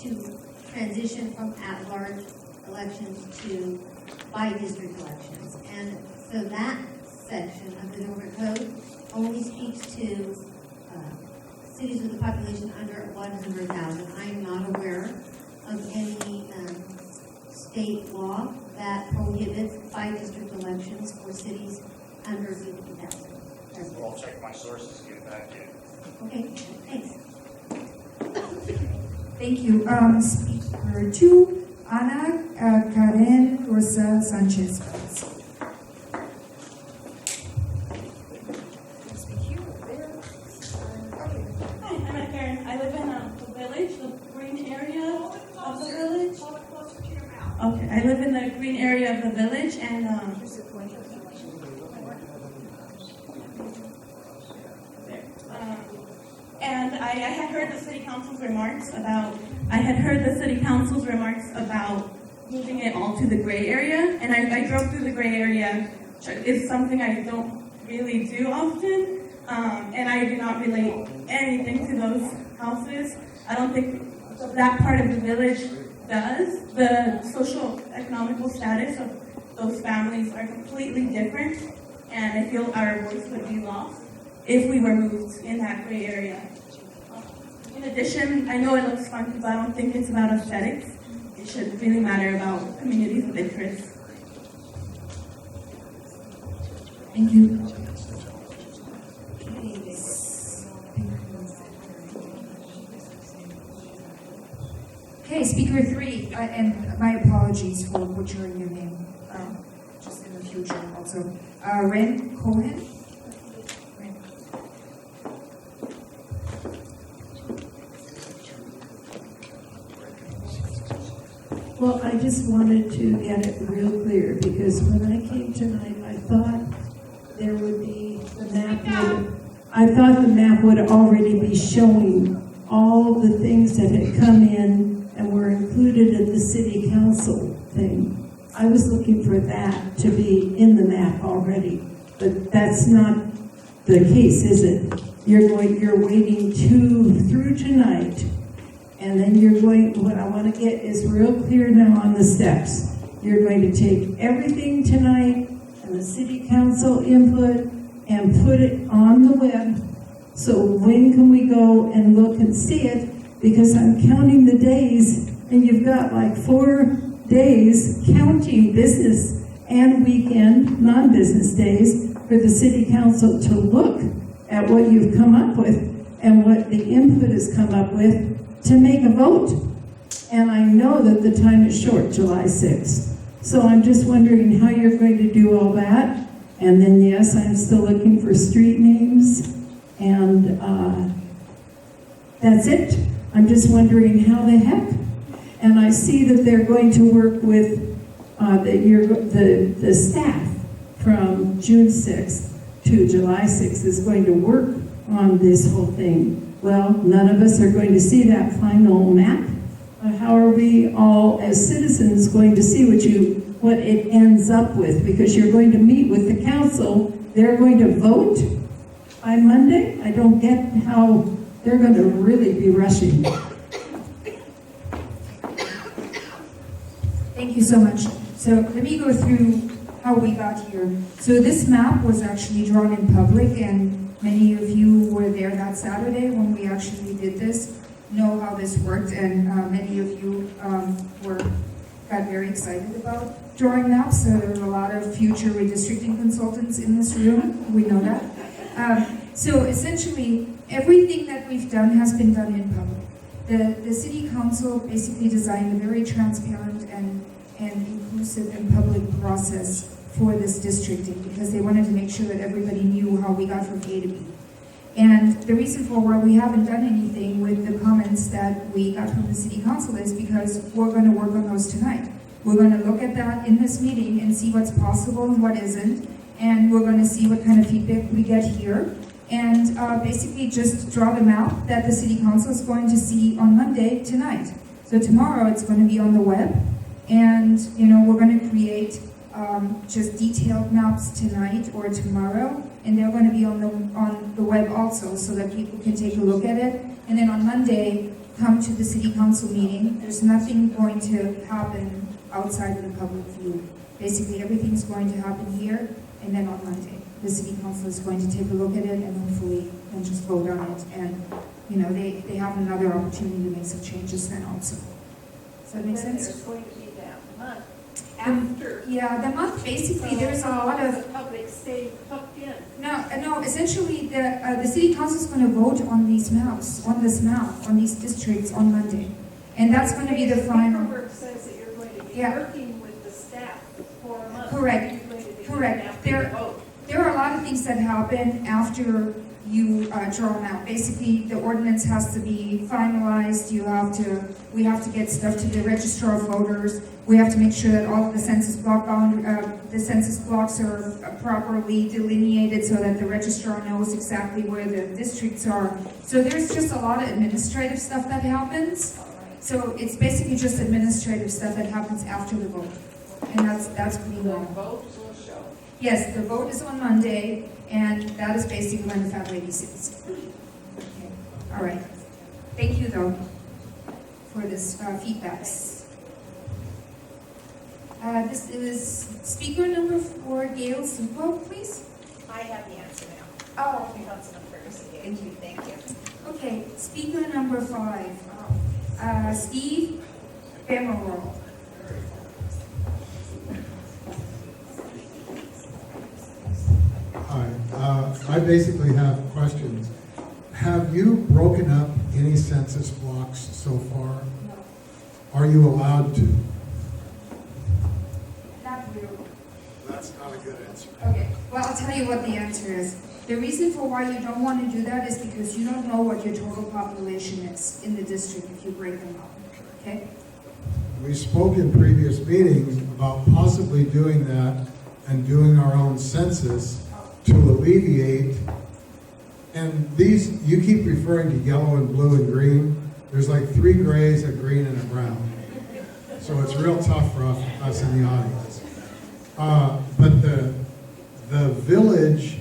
to transition from at-large elections to by-district elections. And so that section of the Norfolk Code only speaks to cities with a population under 100,000. I am not aware of any state law that prohibits by-district elections for cities under 50,000. I'll check my sources and get it back to you. Okay, thanks. Thank you. Speaker 2, Ana Karen Rosa Sanchez. Hi, I'm Aunt Karen. I live in the village, the green area of the village. Okay, I live in the green area of the village, and I had heard the city council's remarks about. Moving it all to the gray area, and I drove through the gray area. It's something I don't really do often. And I do not relate anything to those houses. I don't think that part of the village does. The social economical status of those families are completely different, and I feel our voice would be lost if we were moved in that gray area. In addition, I know it looks funky, but I don't think it's about aesthetics. It should really matter about communities of interest. Thank you. Okay, speaker 3, and my apologies for butchering your name, just in the future also. Ren Cohen? Well, I just wanted to get it real clear, because when I came tonight, I thought there would be, I thought the map would already be showing all the things that had come in and were included in the city council thing. I was looking for that to be in the map already, but that's not the case, is it? You're waiting through tonight, and then you're going, what I want to get is real clear now on the steps. You're going to take everything tonight and the city council input and put it on the web. So when can we go and look and see it? Because I'm counting the days, and you've got like 4 days counting business and weekend, non-business days, for the city council to look at what you've come up with and what the input has come up with to make a vote. And I know that the time is short, July 6th. So I'm just wondering how you're going to do all that. And then, yes, I'm still looking for street names. And that's it. I'm just wondering how the heck. And I see that they're going to work with the staff from June 6th to July 6th is going to work on this whole thing. Well, none of us are going to see that final map. How are we all, as citizens, going to see what it ends up with? Because you're going to meet with the council. They're going to vote by Monday. I don't get how they're going to really be rushing. Thank you so much. So let me go through how we got here. So this map was actually drawn in public, and many of you were there that Saturday when we actually did this, know how this worked, and many of you got very excited about drawing maps. So there were a lot of future redistricting consultants in this room. We know that. So essentially, everything that we've done has been done in public. The city council basically designed a very transparent and inclusive and public process for this districting, because they wanted to make sure that everybody knew how we got from A to B. And the reason for why we haven't done anything with the comments that we got from the city council is because we're going to work on those tonight. We're going to look at that in this meeting and see what's possible and what isn't, and we're going to see what kind of feedback we get here, and basically just draw the map that the city council is going to see on Monday tonight. So tomorrow it's going to be on the web, and we're going to create just detailed maps tonight or tomorrow, and they're going to be on the web also, so that people can take a look at it. And then on Monday, come to the city council meeting. There's nothing going to happen outside of the public view. Basically, everything's going to happen here, and then on Monday, the city council is going to take a look at it and hopefully then just vote on it. And, you know, they have another opportunity to make some changes then also. Does that make sense? There's going to be that month after. Yeah, the month, basically, there's a lot The of, public stay hooked in. no, essentially, the city council is going to vote on these maps, on this map, on these districts on Monday. And that's going to be the final. Paperwork says that you're going to be Yeah. working with the staff for a month. Correct. You're going to be Correct. after the vote. There are a lot of things that happen after you draw them out. Basically, the ordinance has to be finalized. We have to get stuff to the registrar of voters. We have to make sure that all of the census blocks are properly delineated so that the registrar knows exactly where the districts are. So there's just a lot of administrative stuff that happens. So it's basically just administrative stuff that happens after the vote. And that's pretty normal. Votes will show. Yes, the vote is on Monday, and that is basically when the Fat Lady sits. Okay. All right. Thank you, though, for this feedbacks. This is speaker number 4, Gail Supo, please. I have the answer now. Oh, Councilman Ferguson. Thank you. Thank you. okay. Speaker number 5, Steve Bemerol. Hi, I basically have questions. Have you broken up any census blocks so far? Are you allowed to? Not really. That's not a good answer. Okay, well, I'll tell you what the answer is. The reason for why you don't want to do that is because you don't know what your total population is in the district if you break them up, okay? We spoke in previous meetings about possibly doing that and doing our own census to alleviate, and these, you keep referring to yellow and blue and green. There's like 3 grays, a green, and a brown. So it's real tough for us in the audience. But the village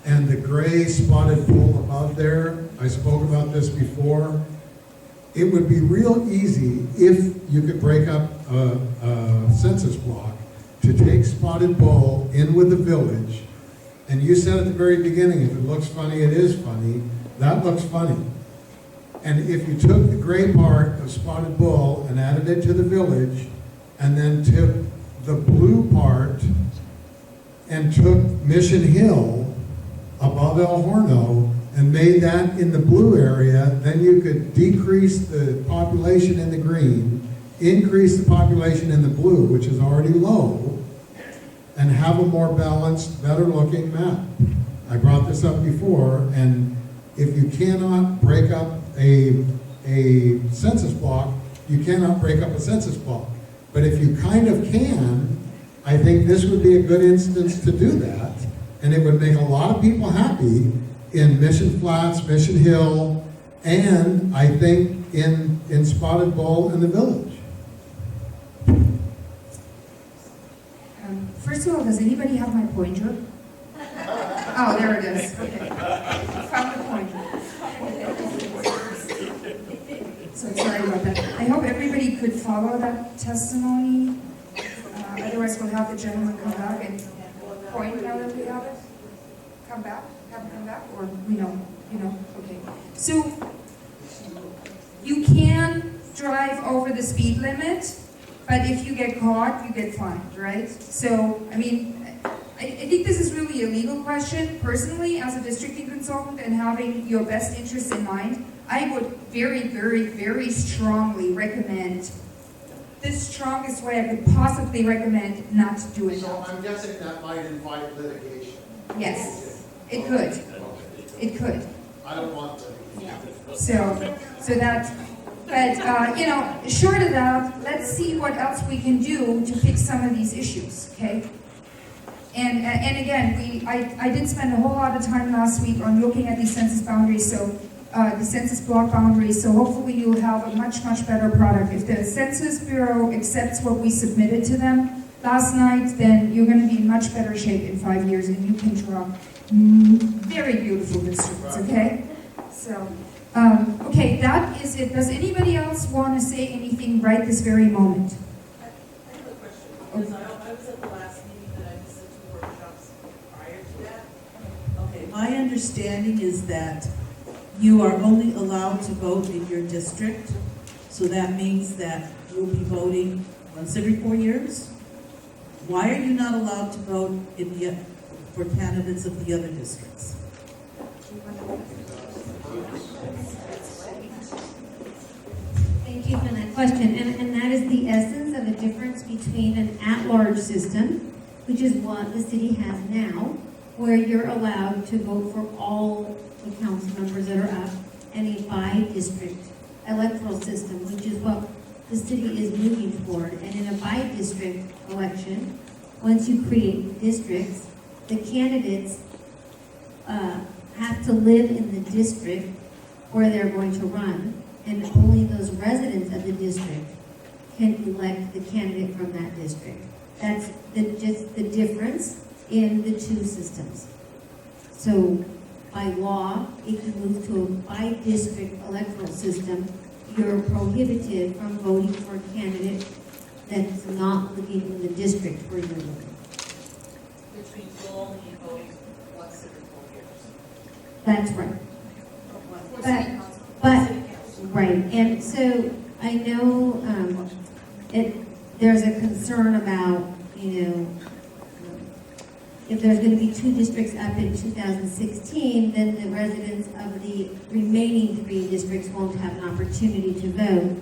and the gray spotted pool above there, I spoke about this before. It would be real easy if you could break up a census block to take Spotted Bull in with the village. And you said at the very beginning, if it looks funny, it is funny. That looks funny. And if you took the gray part of Spotted Bull and added it to the village, and then took the blue part and took Mission Hill above El Horno and made that in the blue area, then you could decrease the population in the green, increase the population in the blue, which is already low, and have a more balanced, better looking map. I brought this up before, and if you cannot break up a census block, you cannot break up a census block. But if you kind of can, I think this would be a good instance to do that, and it would make a lot of people happy in Mission Flats, Mission Hill, and I think in Spotted Bull in the village. First of all, does anybody have my pointer? Oh, there it is. Okay. Found the pointer. So sorry about that. I hope everybody could follow that testimony. Otherwise, we'll have the gentleman come back and point now that we have it. Come back? Have him come back? Or we know? Okay. So you can drive over the speed limit, but if you get caught, you get fined, right? So, I mean, I think this is really a legal question. Personally, as a districting consultant and having your best interests in mind, I would very, very, very strongly recommend, the strongest way I could possibly recommend, not to do it. So I'm guessing that might invite litigation. Yes, it could. It could. I don't want litigation. So that, but, short of that, let's see what else we can do to fix some of these issues, okay? And again, I did spend a whole lot of time last week on looking at these census boundaries, so the census block boundaries, so hopefully you'll have a much, much better product. If the Census Bureau accepts what we submitted to them last night, then you're going to be in much better shape in 5 years, and you can draw very beautiful districts, okay? So, Okay, that is it. Does anybody else want to say anything right this very moment? I have a question, because I was at the last meeting that I missed the two workshops prior to that. Okay, my understanding is that you are only allowed to vote in your district, so that means that you'll be voting once every 4 years? Why are you not allowed to vote for candidates of the other districts? Thank you for that question, and that is the essence of the difference between an at-large system, which is what the city has now, where you're allowed to vote for all the council members that are up, and a by-district electoral system, which is what the city is moving toward. And in a by-district election, once you create districts, the candidates have to live in the district where they're going to run, and only those residents of the district can elect the candidate from that district. That's just the difference in the two systems. So by law, if you move to a by-district electoral system, you're prohibited from voting for a candidate that's not living in the district where you're living. Which means you'll only be voting once every 4 years. That's right. For But- city council. but- City council. Right, and so I know there's a concern about, if there's going to be 2 districts up in 2016, then the residents of the remaining 3 districts won't have an opportunity to vote.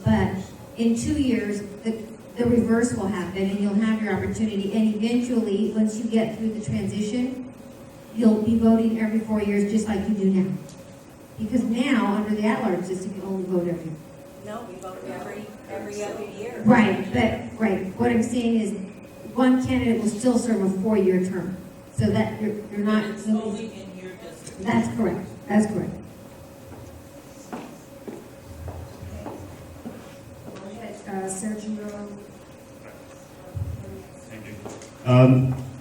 But in 2 years, the reverse will happen, and you'll have your opportunity. And eventually, once you get through the transition, you'll be voting every 4 years, just like you do now. Because now, under the at-large system, you only vote every. No, we vote every other year. Right, what I'm saying is, one candidate will still serve a 4-year term, so that you're not. It's only in your district. That's correct, that's correct. Sergio. Thank you.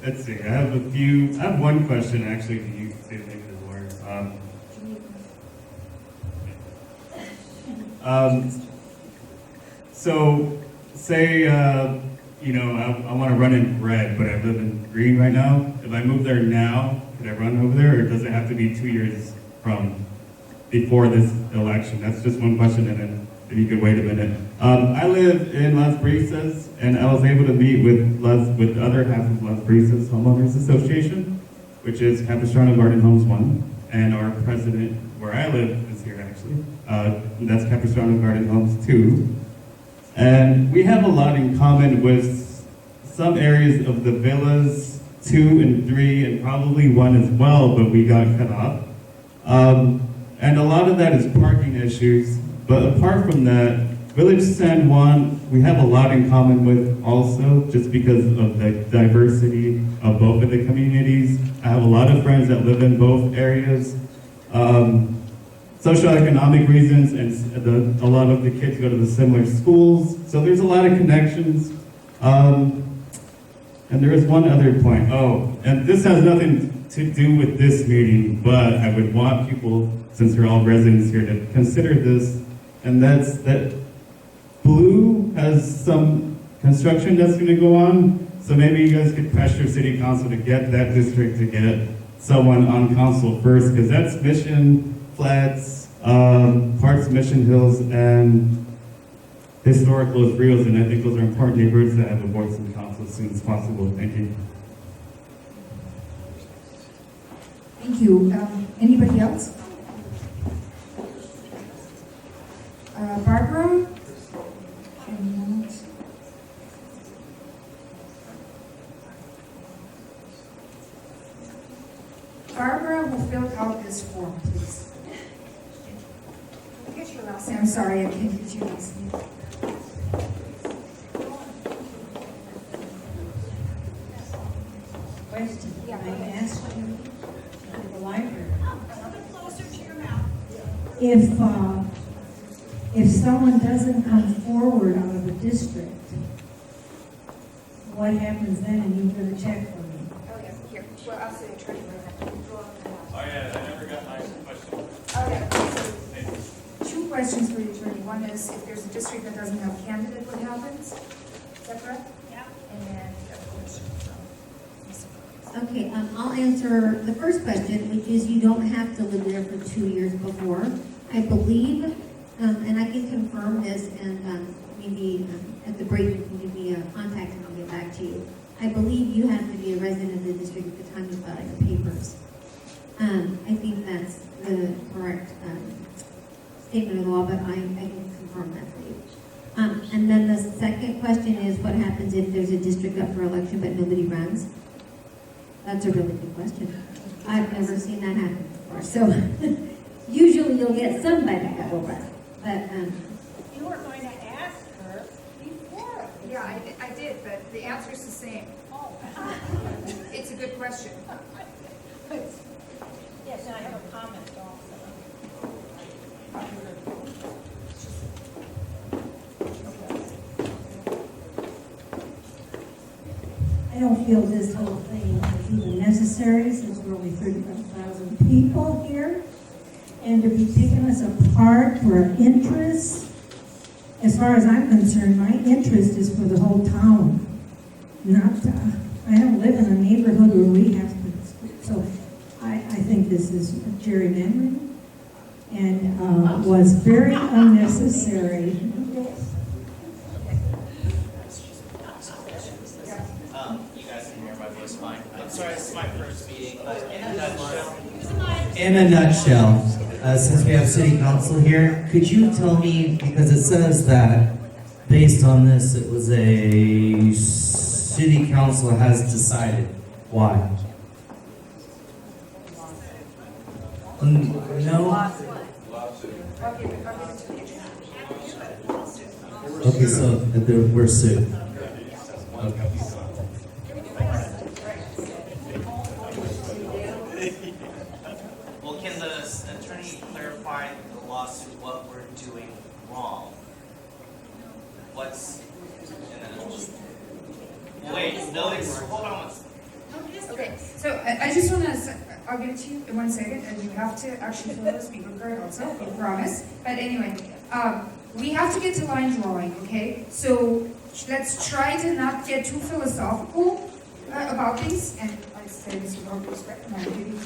Let's see, I have one question actually to you, say maybe the lawyer. So say, I want to run in red, but I live in green right now. If I move there now, could I run over there, or does it have to be 2 years from before this election? That's just one question, and then if you could wait a minute. I live in Las Brisas, and I was able to meet with the other half of Las Brisas Homeowners Association, which is Capistrano Garden Homes 1, and our president, where I live, is here actually. That's Capistrano Garden Homes 2. And we have a lot in common with some areas of the villas, 2 and 3, and probably 1 as well, but we got cut off. And a lot of that is parking issues. But apart from that, Village San Juan, we have a lot in common with also, just because of the diversity of both of the communities. I have a lot of friends that live in both areas. Socioeconomic reasons, and a lot of the kids go to the similar schools, so there's a lot of connections. And there is one other point. Oh, and this has nothing to do with this meeting, but I would want people, since you're all residents here, to consider this, and that's that Blue has some construction that's going to go on, so maybe you guys could pressure City Council to get that district to get someone on council first, because that's Mission Flats, parts of Mission Hills, and historic Los Rios, and I think those are important neighborhoods that have a voice in council as soon as possible. Thank you. Thank you. Anybody else? Barbara? Anyone else? Barbara will fill out this form, please. Get your last I'm sorry, I can't get you last name. Question, can I ask you at the library? If someone doesn't come forward out of a district, what happens then? And you're gonna check for me? Oh, yeah, here, well, I'll see the attorney. Oh, yeah, I never got my question. Oh, yeah, questions for the attorney. One is, if there's a district that doesn't have a candidate, what happens? Is that correct? Yeah. And then the other question from Mr. Perkins. Okay, I'll answer the first question, which is you don't have to live there for 2 years before. I believe, and I can confirm this, and maybe at the break you can give me a contact and I'll get back to you. I believe you have to be a resident of the district at the time you file your papers. I think that's the correct statement of the law, but I can confirm that for you. And then the second question is, what happens if there's a district up for election but nobody runs? That's a really good question. I've never seen that happen before. So usually you'll get somebody that will run. But You were going to ask her before. Yeah, I did, but the answer's the same. Oh. It's a good question. Yes, and I have a comment also. I don't feel this whole thing is even necessary since we're only 35,000 people here. And to be picking us apart for our interests, as far as I'm concerned, my interest is for the whole town. Not, I don't live in a neighborhood where we have to, so I think this is gerrymandering and was very unnecessary. You guys can hear my voice fine. I'm sorry, this is my first meeting, but in a nutshell, since we have city council here, could you tell me, because it says that based on this, it was a city council has decided. Why? No? Okay, so we're sued. Okay. Well, can the attorney clarify the lawsuit, what we're doing wrong? What's in it? Wait, no, hold on. Okay, so I just want to, I'll give it to you in 1 second, and you have to actually fill the speaker card also, I promise. But anyway, we have to get to line drawing, okay? So let's try to not get too philosophical about things. And I say this with all due respect, and I'm giving you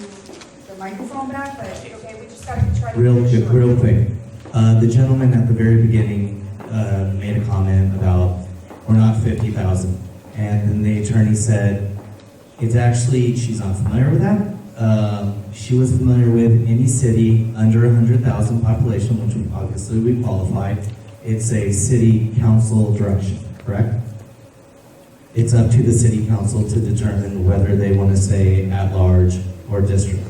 the microphone back, but okay, we just got to try to Real make quick, sure. real quick. The gentleman at the very beginning made a comment about we're not 50,000, and then the attorney said it's actually, she's not familiar with that. She was familiar with any city under 100,000 population, which obviously we qualify. It's a city council direction, correct? It's up to the city council to determine whether they want to say at large or district.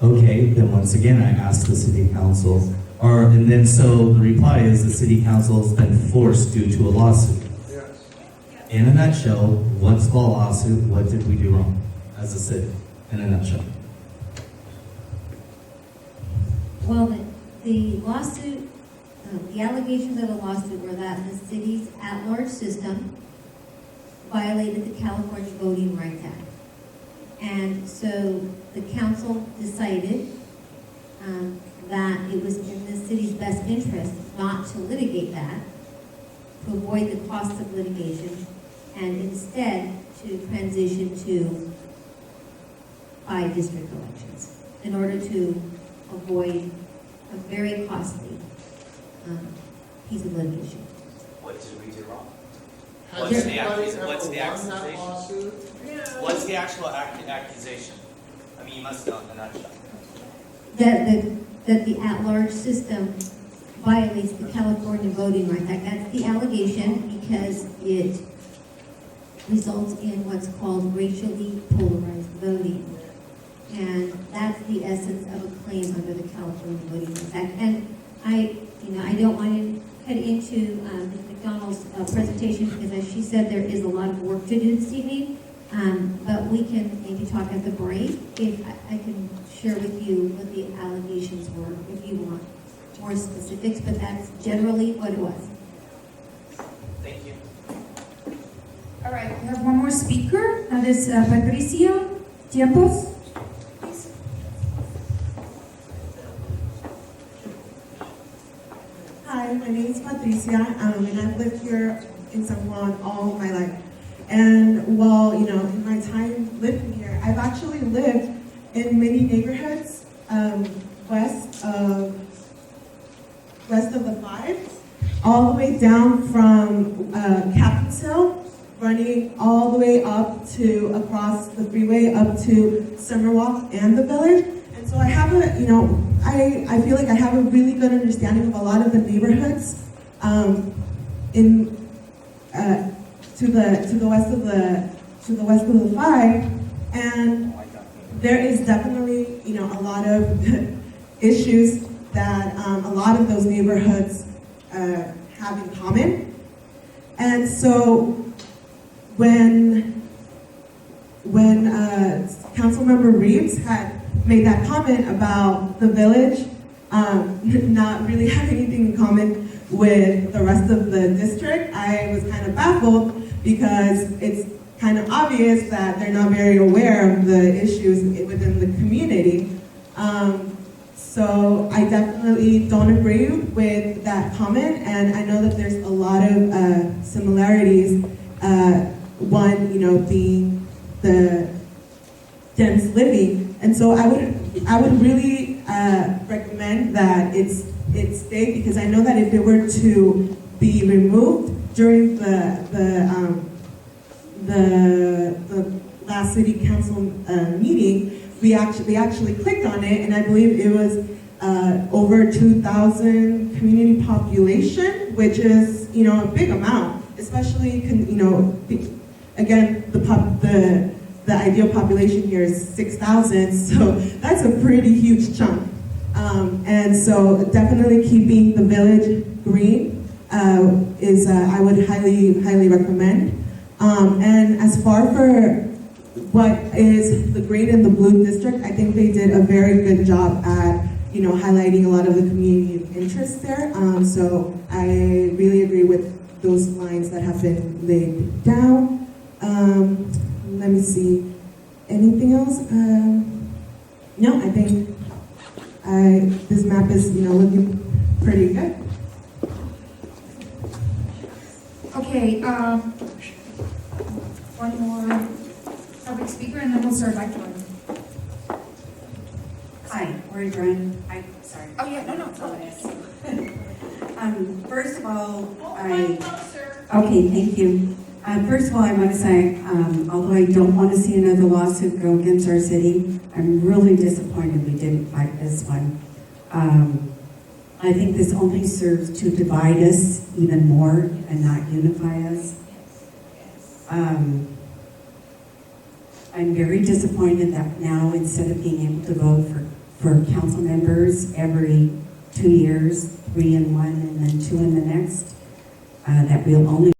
Okay, then once again, I asked the city council, and then so the reply is the city council has been forced due to a lawsuit. In a nutshell, what's the lawsuit? What did we do wrong as a city? In a nutshell. well, the lawsuit, the allegations of the lawsuit were that the city's at-large system violated the California Voting Rights Act. And so the council decided that it was in the city's best interest not to litigate that, to avoid the costs of litigation, and instead to transition to by-district elections in order to avoid a very costly piece of litigation. What did we do wrong? Has What's the anybody accusation? ever What's the won that accusation? lawsuit? What's the actual accusation? I mean, you must know in a nutshell. That the at-large system violates the California Voting Rights Act. That's the allegation because it results in what's called racially polarized voting. And that's the essence of a claim under the California Voting Rights Act. And I don't want to cut into Ms. McDonald's presentation because as she said, there is a lot of work to do this evening. But we can maybe talk at the break if I can share with you what the allegations were if you want more specifics, but that's generally what it was. Thank you. All right, we have one more speaker. That is Patricia Tiempos. my name is Patricia, and I've lived here in San Juan all my life. And while, in my time living here, I've actually lived in many neighborhoods west of the 5, all the way down from Captain's Hill, running all the way up to across the freeway up to Summerwalk and the Village. And so I have I feel like I have a really good understanding of a lot of the neighborhoods to the west of the 5, and there is definitely a lot of issues that a lot of those neighborhoods have in common. And so when Councilmember Reeves had made that comment about the Village not really having anything in common with the rest of the district, I was kind of baffled because it's kind of obvious that they're not very aware of the issues within the community. So I definitely don't agree with that comment, and I know that there's a lot of similarities. One, being the dense living, and so I would really recommend that it stay, because I know that if it were to be removed during the last city council meeting, we actually clicked on it, and I believe it was over 2,000 community population, which is a big amount, especially again the ideal population here is 6,000, so that's a pretty huge chunk. And so definitely keeping the Village green is I would highly recommend. And as far for what is the green and the blue district, I think they did a very good job at highlighting a lot of the community interests there. So I really agree with those lines that have been laid down. Let me see. Anything else? No, I think this map is looking pretty good. Okay, one more public speaker, and then we'll start back one. Hi, Lori Bryan. Sorry. Oh, yeah, no, it's all right. First of all, Okay, thank you. First of all, I want to say, although I don't want to see another lawsuit go against our city, I'm really disappointed we didn't fight this one. I think this only serves to divide us even more and not unify us. I'm very disappointed that now, instead of being able to vote for council members every 2 years, 3 in one and then 2 in the next, that we'll only